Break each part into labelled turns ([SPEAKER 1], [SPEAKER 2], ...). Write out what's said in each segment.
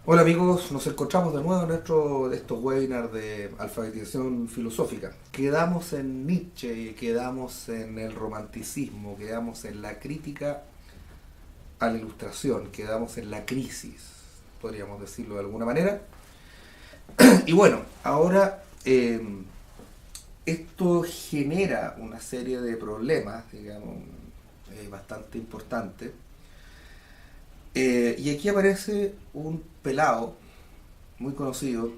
[SPEAKER 1] Hola amigos, nos encontramos de nuevo en estos webinars de alfabetización filosófica. Quedamos en Nietzsche, quedamos en el romanticismo, quedamos en la crítica a la ilustración, quedamos en la crisis, podríamos decirlo de alguna manera. Y bueno, ahora esto genera una serie de problemas, digamos, bastante importantes. Y aquí aparece un pelado muy conocido,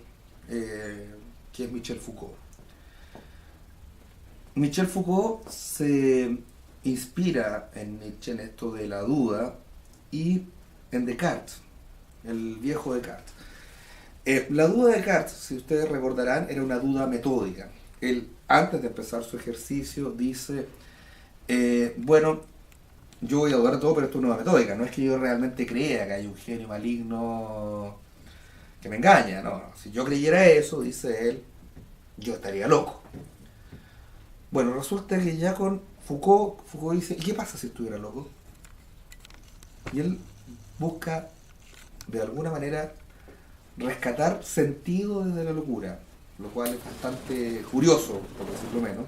[SPEAKER 1] que es Michel Foucault. Michel Foucault se inspira en Nietzsche en esto de la duda y en Descartes, el viejo Descartes. La duda de Descartes, si ustedes recordarán, era una duda metódica. Él, antes de empezar su ejercicio, dice, bueno, yo voy a dudar de todo, pero esto es una duda metódica. No es que yo realmente crea que hay un genio maligno que me engaña, no. Si yo creyera eso, dice él, yo estaría loco. Bueno, resulta que ya con Foucault dice, ¿y qué pasa si estuviera loco? Y él busca, de alguna manera, rescatar sentido desde la locura, lo cual es bastante curioso, por decirlo menos.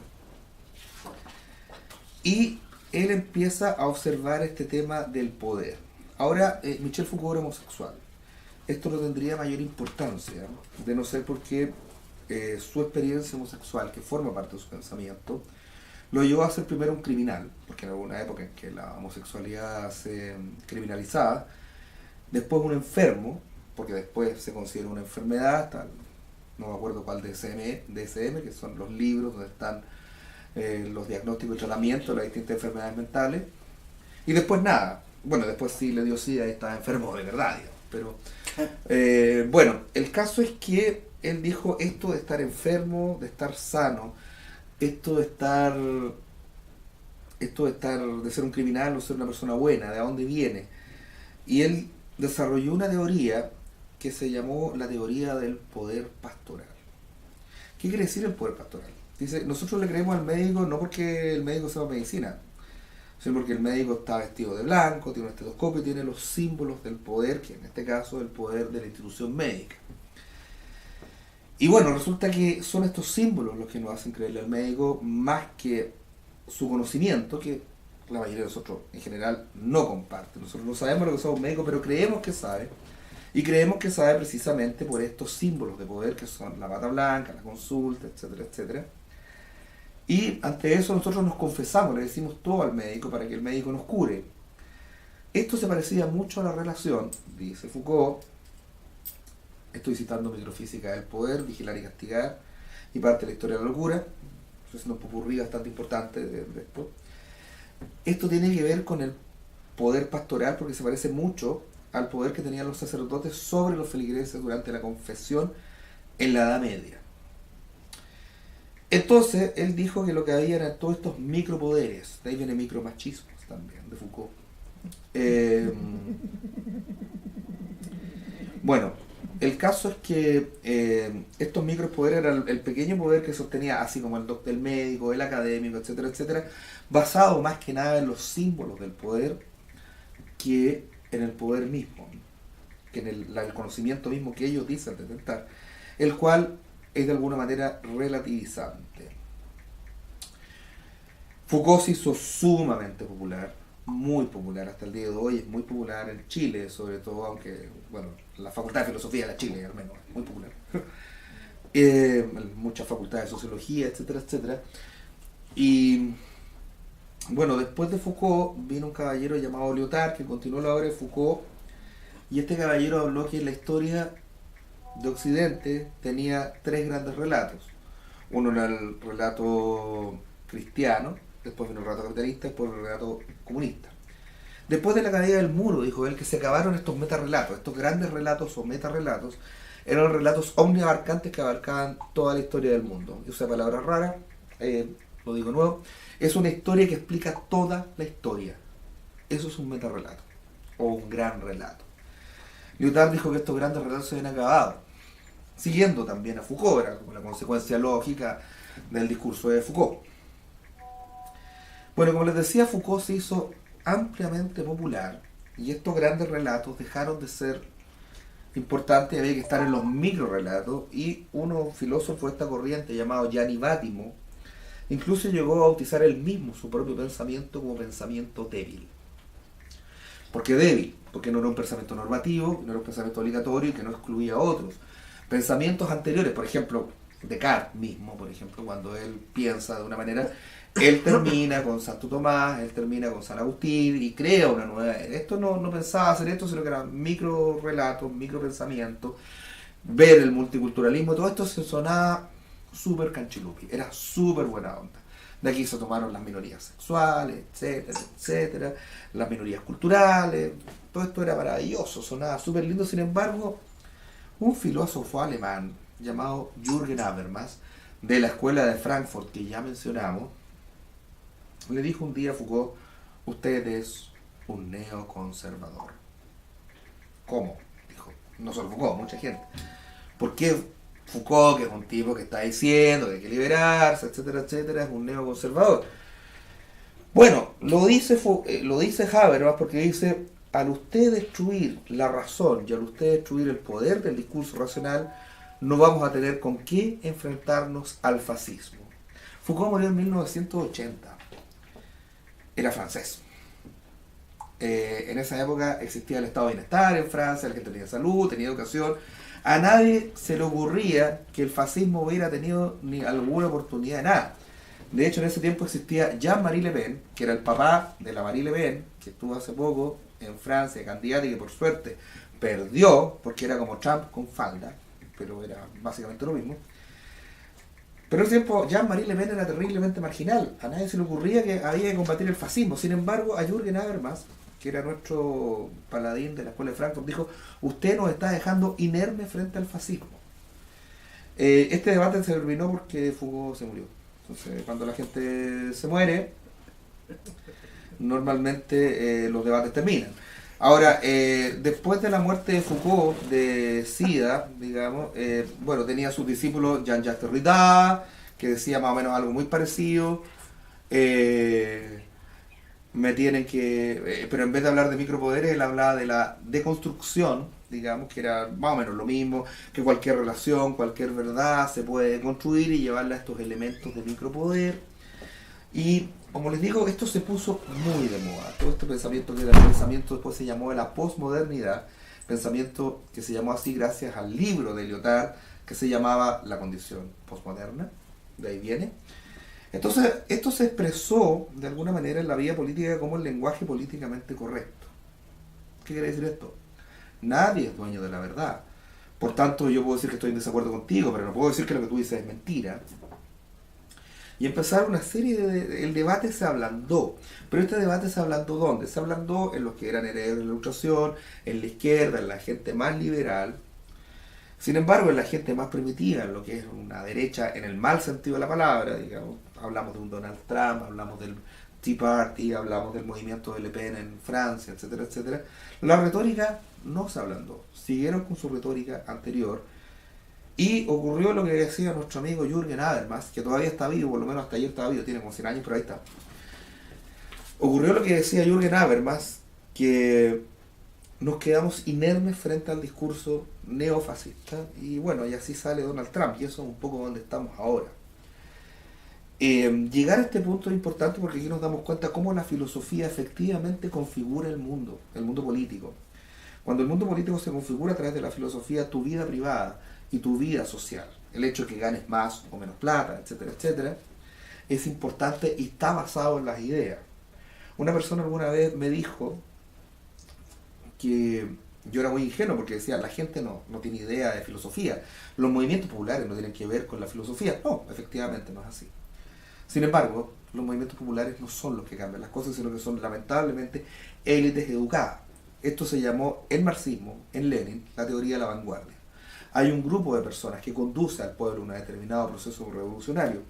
[SPEAKER 1] Y él empieza a observar este tema del poder. Ahora, Michel Foucault era homosexual. Esto no tendría mayor importancia, de no ser porque su experiencia homosexual, que forma parte de su pensamiento, lo llevó a ser primero un criminal, porque en alguna época en que la homosexualidad se criminalizaba, después un enfermo, porque después se considera una enfermedad, tal, no me acuerdo cuál DSM, que son los libros donde están los diagnósticos y tratamientos de las distintas enfermedades mentales, y después nada, bueno, después sí le dio SIDA y estaba enfermo de verdad, digamos, pero bueno, el caso es que él dijo esto de estar enfermo, de estar sano, esto de estar de ser un criminal o ser una persona buena, de dónde viene. Y él desarrolló una teoría que se llamó la teoría del poder pastoral. ¿Qué quiere decir el poder pastoral? Dice, nosotros le creemos al médico no porque el médico sepa medicina, sino porque el médico está vestido de blanco, tiene un estetoscopio y tiene los símbolos del poder, que en este caso es el poder de la institución médica. Y bueno, resulta que son estos símbolos los que nos hacen creerle al médico más que su conocimiento, que la mayoría de nosotros en general no comparte. Nosotros no sabemos lo que somos médicos, pero creemos que sabe. Y creemos que sabe precisamente por estos símbolos de poder que son la bata blanca, la consulta, etcétera, etcétera. Y ante eso nosotros nos confesamos, le decimos todo al médico para que el médico nos cure. Esto se parecía mucho a la relación, dice Foucault, estoy citando Microfísica del Poder, Vigilar y Castigar, y parte de la historia de la locura, es un popurrí bastante importante de esto. Esto tiene que ver con el poder pastoral porque se parece mucho al poder que tenían los sacerdotes sobre los feligreses durante la confesión en la Edad Media. Entonces, él dijo que lo que había eran todos estos micropoderes, de ahí viene micromachismo también, de Foucault. Eh, bueno, el caso es que estos micropoderes eran el pequeño poder que sostenía, así como el médico, el académico, etcétera, etcétera, basado más que nada en los símbolos del poder que en el poder mismo, que en el conocimiento mismo que ellos dicen detectar, el cual es de alguna manera relativizante. Foucault se hizo sumamente popular, muy popular hasta el día de hoy, es muy popular en Chile, sobre todo, aunque, bueno, la Facultad de Filosofía de Chile, al menos, es muy popular. Muchas facultades de sociología, etcétera, etcétera. Y bueno, después de Foucault vino un caballero llamado Lyotard que continuó la obra de Foucault, y este caballero habló que la historia de Occidente tenía tres grandes relatos. Uno era el relato cristiano, después vino el relato capitalista, después el relato comunista. Después de la caída del muro, dijo él, que se acabaron estos metarrelatos, estos grandes relatos o metarrelatos, eran relatos omniabarcantes que abarcaban toda la historia del mundo. Usa palabras raras, lo digo nuevo, es una historia que explica toda la historia. Eso es un metarrelato, o un gran relato. Lyotard dijo que estos grandes relatos se habían acabado, siguiendo también a Foucault, era como la consecuencia lógica del discurso de Foucault. Bueno, como les decía, Foucault se hizo ampliamente popular y estos grandes relatos dejaron de ser importante, había que estar en los microrelatos, y uno filósofo de esta corriente llamado Gianni Vattimo incluso llegó a bautizar él mismo su propio pensamiento como pensamiento débil. ¿Por qué débil? Porque no era un pensamiento normativo, no era un pensamiento obligatorio y que no excluía a otros. Pensamientos anteriores, por ejemplo, Descartes mismo, por ejemplo, cuando él piensa de una manera, él termina con Santo Tomás, él termina con San Agustín y crea una nueva. Esto no pensaba hacer esto, sino que eran micro relatos, micro pensamientos, ver el multiculturalismo, todo esto se sonaba súper canchilupi, era súper buena onda. De aquí se tomaron las minorías sexuales, etcétera, etcétera, las minorías culturales, todo esto era maravilloso, sonaba súper lindo. Sin embargo, un filósofo alemán llamado Jürgen Habermas, de la escuela de Frankfurt que ya mencionamos, le dijo un día a Foucault: usted es un neoconservador. ¿Cómo? Dijo, no solo Foucault, mucha gente. ¿Por qué Foucault, que es un tipo que está diciendo que hay que liberarse, etcétera, etcétera, es un neoconservador? Bueno, lo dice Habermas porque dice: al usted destruir la razón y al usted destruir el poder del discurso racional, no vamos a tener con qué enfrentarnos al fascismo. Foucault murió en 1980. Era francés. En esa época existía el estado de bienestar en Francia, la gente tenía salud, tenía educación. A nadie se le ocurría que el fascismo hubiera tenido ni alguna oportunidad de nada. De hecho, en ese tiempo existía Jean-Marie Le Pen, que era el papá de la Marie Le Pen, que estuvo hace poco en Francia, candidata, y que por suerte perdió, porque era como Trump con falda, pero era básicamente lo mismo. Pero en ese tiempo Jean-Marie Le Pen era terriblemente marginal, a nadie se le ocurría que había que combatir el fascismo. Sin embargo, a Jürgen Habermas, que era nuestro paladín de la escuela de Frankfurt, dijo: usted nos está dejando inerme frente al fascismo. Este debate se terminó porque Foucault se murió. Entonces, cuando la gente se muere, normalmente los debates terminan. Ahora, después de la muerte de Foucault, de SIDA, digamos, bueno, tenía sus discípulos Jean-Jacques Derrida, que decía más o menos algo muy parecido. Me tienen que... pero en vez de hablar de micropoderes, él hablaba de la deconstrucción, digamos, que era más o menos lo mismo, que cualquier relación, cualquier verdad se puede construir y llevarla a estos elementos de micropoder. Y como les digo, esto se puso muy de moda. Todo este pensamiento, que era el pensamiento después se llamó de la posmodernidad, pensamiento que se llamó así gracias al libro de Lyotard, que se llamaba La condición posmoderna, de ahí viene. Entonces, esto se expresó de alguna manera en la vida política como el lenguaje políticamente correcto. ¿Qué quiere decir esto? Nadie es dueño de la verdad. Por tanto, yo puedo decir que estoy en desacuerdo contigo, pero no puedo decir que lo que tú dices es mentira. Y empezaron una serie de... El debate se ablandó. Pero este debate se ablandó ¿dónde? Se ablandó en los que eran herederos de la Ilustración, en la izquierda, en la gente más liberal. Sin embargo, en la gente más primitiva, en lo que es una derecha en el mal sentido de la palabra, digamos, hablamos de un Donald Trump, hablamos del Tea Party, hablamos del movimiento de Le Pen en Francia, etcétera, etcétera. La retórica no se ablandó. Siguieron con su retórica anterior. Y ocurrió lo que decía nuestro amigo Jürgen Habermas, que todavía está vivo, por lo menos hasta ayer estaba vivo, tiene como 100 años, pero ahí está. Ocurrió lo que decía Jürgen Habermas, que nos quedamos inermes frente al discurso neofascista, y bueno, y así sale Donald Trump, y eso es un poco donde estamos ahora. Llegar a este punto es importante porque aquí nos damos cuenta cómo la filosofía efectivamente configura el mundo político. Cuando el mundo político se configura a través de la filosofía, tu vida privada y tu vida social, el hecho de que ganes más o menos plata, etcétera, etcétera, es importante y está basado en las ideas. Una persona alguna vez me dijo que yo era muy ingenuo porque decía: la gente no tiene idea de filosofía, los movimientos populares no tienen que ver con la filosofía. No, efectivamente no es así. Sin embargo, los movimientos populares no son los que cambian las cosas, sino que son lamentablemente élites educadas. Esto se llamó en marxismo, en Lenin, la teoría de la vanguardia. Hay un grupo de personas que conduce al pueblo a un determinado proceso revolucionario.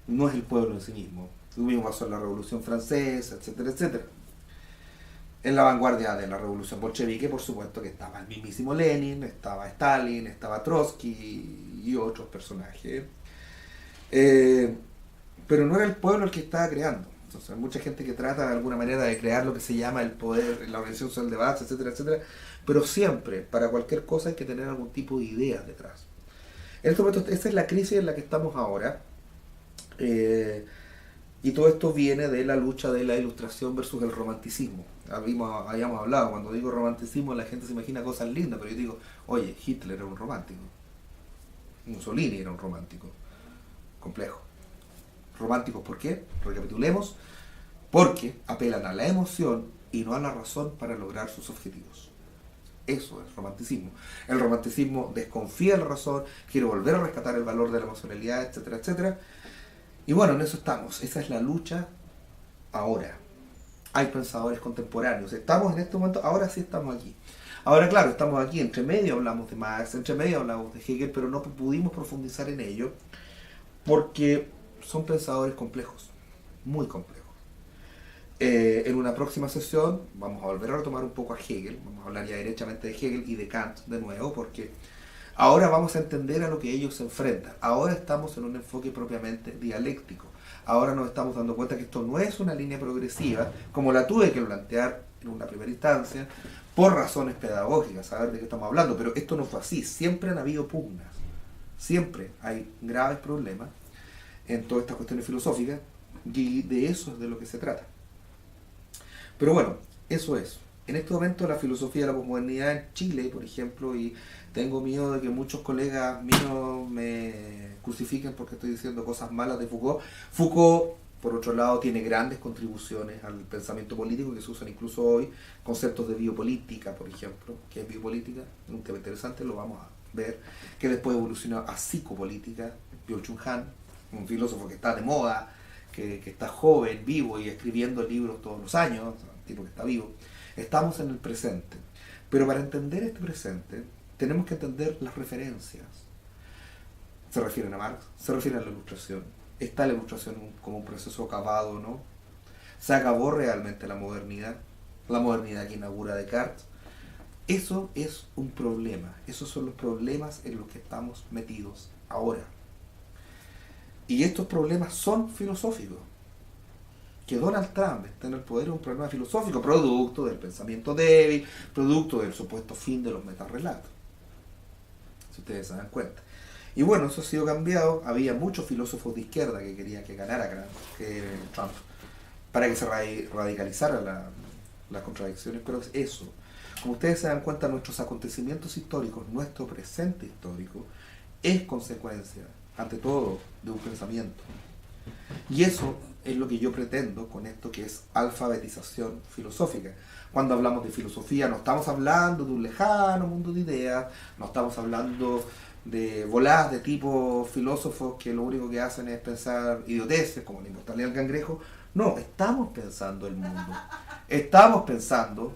[SPEAKER 1] No es el pueblo en sí mismo. Lo mismo pasó en la Revolución Francesa, etcétera, etcétera. En la vanguardia de la Revolución Bolchevique, por supuesto que estaba el mismísimo Lenin, estaba Stalin, estaba Trotsky y otros personajes. Pero no era el pueblo el que estaba creando, Entonces, hay mucha gente que trata de alguna manera de crear lo que se llama el poder, la organización social de base, etcétera, etcétera, pero siempre, para cualquier cosa hay que tener algún tipo de ideas detrás. En este momento, esta es la crisis en la que estamos ahora, eh, y todo esto viene de la lucha de la ilustración versus el romanticismo. Habíamos hablado, cuando digo romanticismo la gente se imagina cosas lindas, pero yo digo, oye, Hitler era un romántico, Mussolini era un romántico, complejo. Románticos, ¿por qué? Recapitulemos, porque apelan a la emoción y no a la razón para lograr sus objetivos. Eso es romanticismo. El romanticismo desconfía de la razón, quiere volver a rescatar el valor de la emocionalidad, etcétera, etcétera. Y bueno, en eso estamos. Esa es la lucha ahora. Hay pensadores contemporáneos. Estamos en este momento, ahora sí estamos aquí. Ahora, claro, estamos aquí. Entre medio hablamos de Marx, entre medio hablamos de Hegel, pero no pudimos profundizar en ello porque son pensadores complejos, muy complejos. En una próxima sesión vamos a volver a retomar un poco a Hegel, vamos a hablar ya directamente de Hegel y de Kant de nuevo, porque ahora vamos a entender a lo que ellos se enfrentan. Ahora estamos en un enfoque propiamente dialéctico. Ahora nos estamos dando cuenta que esto no es una línea progresiva, como la tuve que plantear en una primera instancia, por razones pedagógicas, saber de qué estamos hablando, pero esto no fue así. Siempre han habido pugnas, siempre hay graves problemas en todas estas cuestiones filosóficas, y de eso es de lo que se trata. Pero bueno, eso es. En este momento la filosofía de la posmodernidad en Chile, por ejemplo, y tengo miedo de que muchos colegas míos me crucifiquen porque estoy diciendo cosas malas de Foucault. Foucault, por otro lado, tiene grandes contribuciones al pensamiento político que se usan incluso hoy, conceptos de biopolítica, por ejemplo, que es biopolítica, un tema interesante, lo vamos a ver, que después evolucionó a psicopolítica, Byung-Chul Han, un filósofo que está de moda, que está joven, vivo y escribiendo libros todos los años, un tipo que está vivo. Estamos en el presente. Pero para entender este presente, tenemos que entender las referencias. Se refieren a Marx, se refieren a la ilustración. ¿Está la ilustración como un proceso acabado o no? ¿Se acabó realmente la modernidad? La modernidad que inaugura Descartes. Eso es un problema. Esos son los problemas en los que estamos metidos ahora. Y estos problemas son filosóficos. Que Donald Trump esté en el poder es un problema filosófico, producto del pensamiento débil, producto del supuesto fin de los metarrelatos. Si ustedes se dan cuenta. Y bueno, eso ha sido cambiado. Había muchos filósofos de izquierda que querían que ganara Trump para que se radicalizaran las contradicciones, pero es eso. Como ustedes se dan cuenta, nuestros acontecimientos históricos, nuestro presente histórico, es consecuencia, ante todo, de un pensamiento. Y eso es lo que yo pretendo con esto que es alfabetización filosófica. Cuando hablamos de filosofía no estamos hablando de un lejano mundo de ideas, no estamos hablando de voladas de tipo filósofos que lo único que hacen es pensar idioteces como la inmortalidad del cangrejo. No, estamos pensando el mundo. Estamos pensando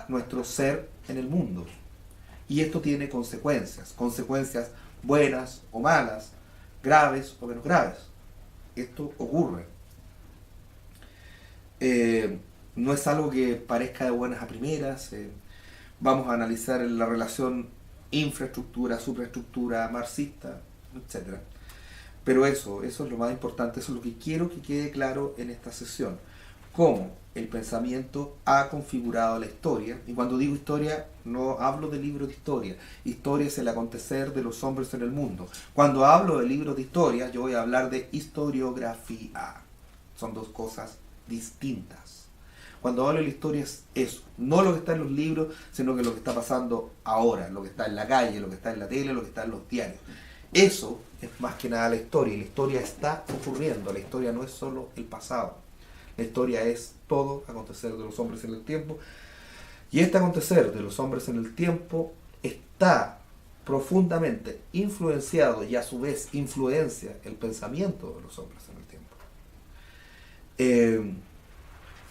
[SPEAKER 1] nuestro ser en el mundo. Y esto tiene consecuencias buenas o malas, graves o menos graves. Esto ocurre. No es algo que parezca de buenas a primeras. Vamos a analizar la relación infraestructura, superestructura, marxista, etcétera. Pero eso es lo más importante, eso es lo que quiero que quede claro en esta sesión. Cómo el pensamiento ha configurado la historia. Y cuando digo historia, no hablo de libros de historia. Historia es el acontecer de los hombres en el mundo. Cuando hablo de libros de historia, yo voy a hablar de historiografía. Son dos cosas distintas. Cuando hablo de la historia es eso, no lo que está en los libros, sino que lo que está pasando ahora, lo que está en la calle, lo que está en la tele, lo que está en los diarios. Eso es más que nada la historia, y la historia está ocurriendo, la historia no es solo el pasado, la historia es todo acontecer de los hombres en el tiempo, y este acontecer de los hombres en el tiempo está profundamente influenciado y a su vez influencia el pensamiento de los hombres en el tiempo.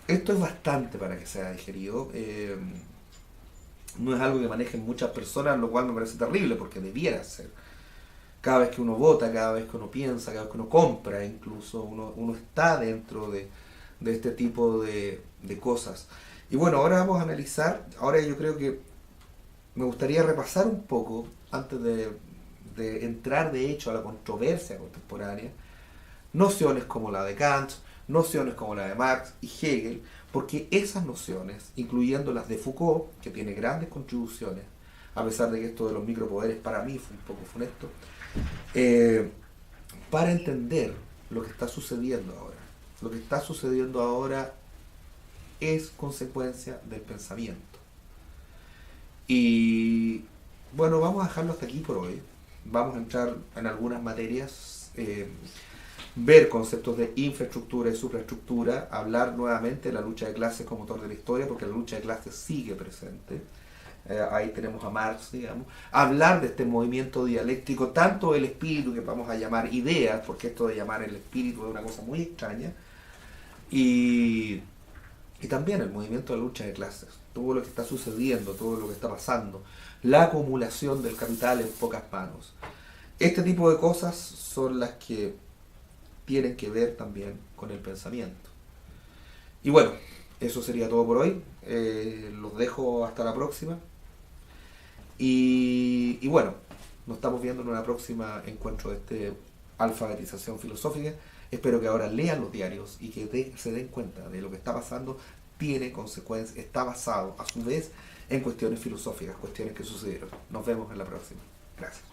[SPEAKER 1] Esto es bastante para que sea digerido. No es algo que manejen muchas personas, lo cual me parece terrible porque debiera ser. Cada vez que uno vota, cada vez que uno piensa, cada vez que uno compra, incluso uno está dentro de este tipo de cosas. Y bueno, ahora vamos a analizar, ahora yo creo que me gustaría repasar un poco, antes de entrar de hecho a la controversia contemporánea, nociones como la de Kant, nociones como la de Marx y Hegel, porque esas nociones, incluyendo las de Foucault, que tiene grandes contribuciones, a pesar de que esto de los micropoderes para mí fue un poco funesto, eh, para entender lo que está sucediendo ahora. Lo que está sucediendo ahora es consecuencia del pensamiento. Y bueno, vamos a dejarlo hasta aquí por hoy. Vamos a entrar en algunas materias, ver conceptos de infraestructura y supraestructura, hablar nuevamente de la lucha de clases como motor de la historia, porque la lucha de clases sigue presente. Ahí tenemos a Marx, digamos. Hablar de este movimiento dialéctico, tanto el espíritu, que vamos a llamar ideas, porque esto de llamar el espíritu es una cosa muy extraña, y, y también el movimiento de la lucha de clases, todo lo que está sucediendo, todo lo que está pasando, la acumulación del capital en pocas manos. Este tipo de cosas son las que tienen que ver también con el pensamiento. Y bueno, eso sería todo por hoy. Los dejo hasta la próxima. Y bueno, nos estamos viendo en una próxima encuentro de alfabetización filosófica. Espero que ahora lean los diarios y que se den cuenta de lo que está pasando tiene consecuencias, está basado a su vez en cuestiones filosóficas, cuestiones que sucedieron. Nos vemos en la próxima. Gracias.